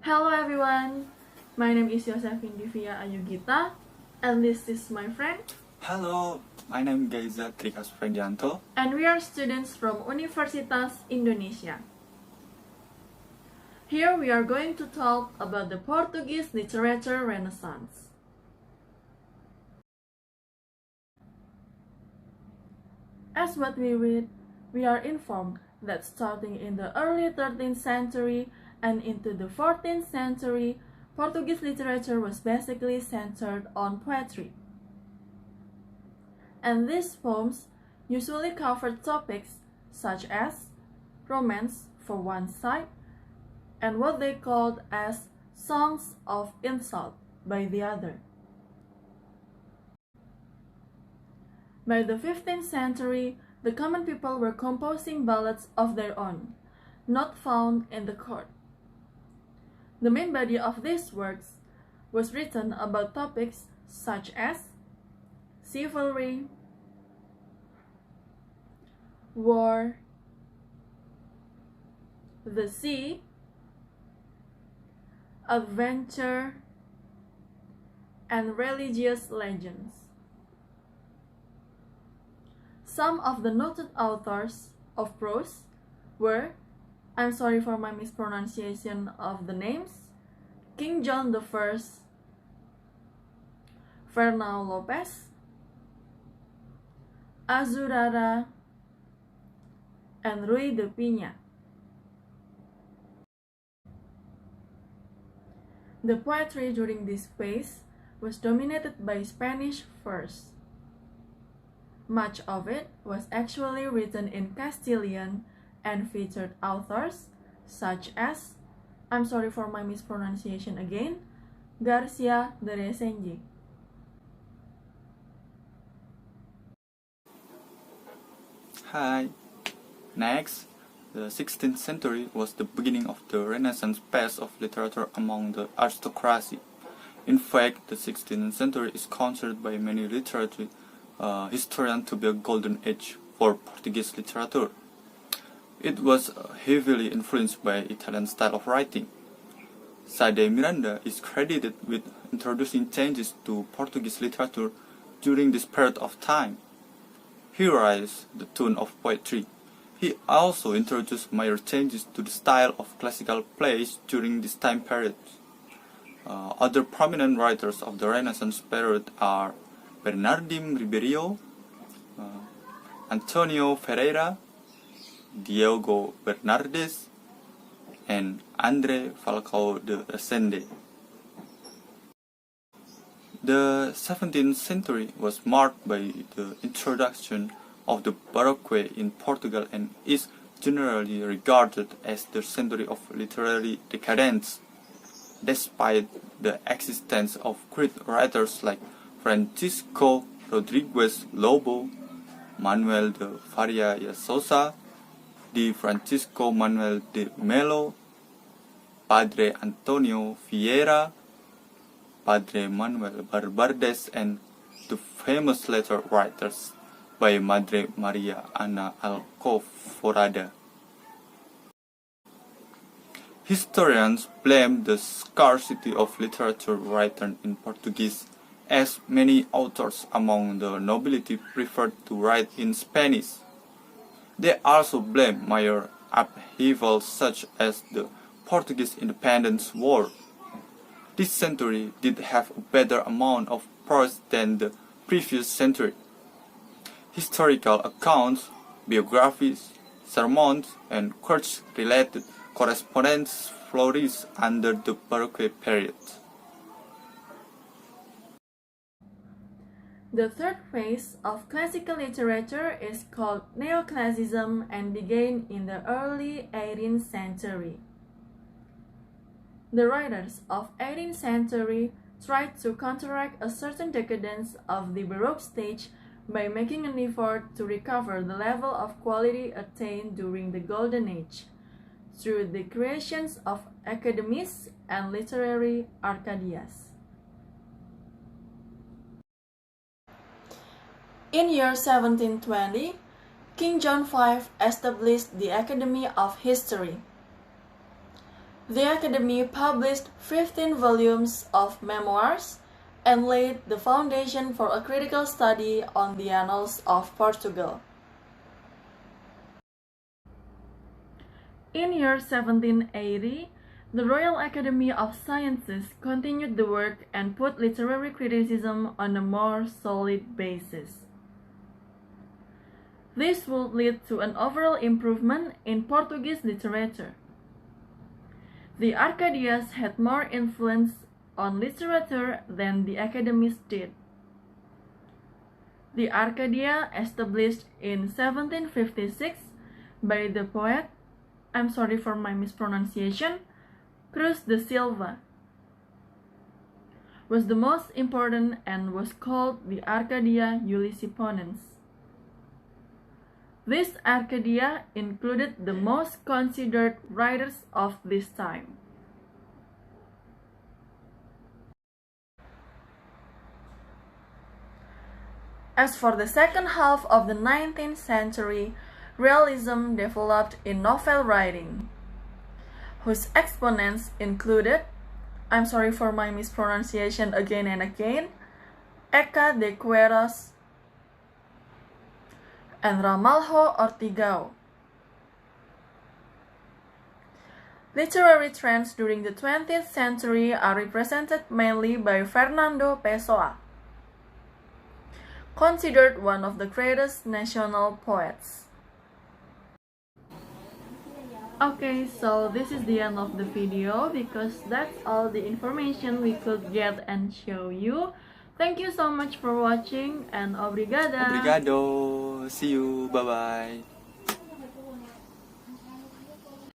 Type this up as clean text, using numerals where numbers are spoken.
Hello everyone, my name is Yosephine Divia Gita, and this is my friend. Hello, my name is Gaezza Trikas Frendianto. And we are students from Universitas Indonesia. Here we are going to talk about the Portuguese literature renaissance. As what we read, we are informed that starting in the early 13th century and into the 14th century, Portuguese literature was basically centered on poetry. And these poems usually covered topics such as romance for one side and what they called as songs of insult by the other. By the 15th century, the common people were composing ballads of their own, not found in the court. The main body of these works was written about topics such as chivalry, war, the sea, adventure, and religious legends. Some of the noted authors of prose were, I'm sorry for my mispronunciation of the names, King John I, Fernão Lopes, Azurara, and Rui de Pinha. The poetry during this phase was dominated by Spanish verse. Much of it was actually written in Castilian and featured authors such as, I'm sorry for my mispronunciation again, Garcia de Resende. Hi. Next, the 16th century was the beginning of the Renaissance phase of literature among the aristocracy. In fact, the 16th century is considered by many literature historians to be a golden age for Portuguese literature. It was heavily influenced by Italian style of writing. Sade Miranda is credited with introducing changes to Portuguese literature during this period of time. He raised the tone of poetry. He also introduced minor changes to the style of classical plays during this time period. Other prominent writers of the Renaissance period are Bernardino Ribeiro, Antonio Ferreira, Diego Bernardes, and André Falcão de Resende. The 17th century was marked by the introduction of the Baroque in Portugal and is generally regarded as the century of literary decadence. Despite the existence of great writers like Francisco Rodrigues Lobo, Manuel de Faria y Sousa, Di Francisco Manuel de Melo, Padre Antonio Vieira, Padre Manuel Barbardes, and the famous letter writers by Madre Maria Ana Alcoforada. Historians blame the scarcity of literature written in Portuguese, as many authors among the nobility preferred to write in Spanish. They also blame minor upheavals such as the Portuguese Independence War. This century did have a better amount of prose than the previous century. Historical accounts, biographies, sermons, and court-related correspondence flourished under the Baroque period. The third phase of classical literature is called Neoclassicism and began in the early 18th century. The writers of 18th century tried to counteract a certain decadence of the Baroque stage by making an effort to recover the level of quality attained during the Golden Age through the creations of academies and literary arcadias. In year 1720, King John V established the Academy of History. The Academy published 15 volumes of memoirs and laid the foundation for a critical study on the annals of Portugal. In year 1780, the Royal Academy of Sciences continued the work and put literary criticism on a more solid basis. This would lead to an overall improvement in Portuguese literature. The Arcadias had more influence on literature than the academies did. The Arcadia, established in 1756 by the poet, I'm sorry for my mispronunciation, Cruz de Silva, was the most important and was called the Arcadia Uliciponens. This Arcadia included the most considered writers of this time. As for the second half of the 19th century, realism developed in novel writing, whose exponents included, I'm sorry for my mispronunciation again and again, Eka de Queiroz and Ramalho Ortigao. Literary trends during the 20th century are represented mainly by Fernando Pessoa, considered one of the greatest national poets. Okay, so this is the end of the video because that's all the information we could get and show you. Thank you so much for watching and obrigada. Obrigado. See you. Bye bye.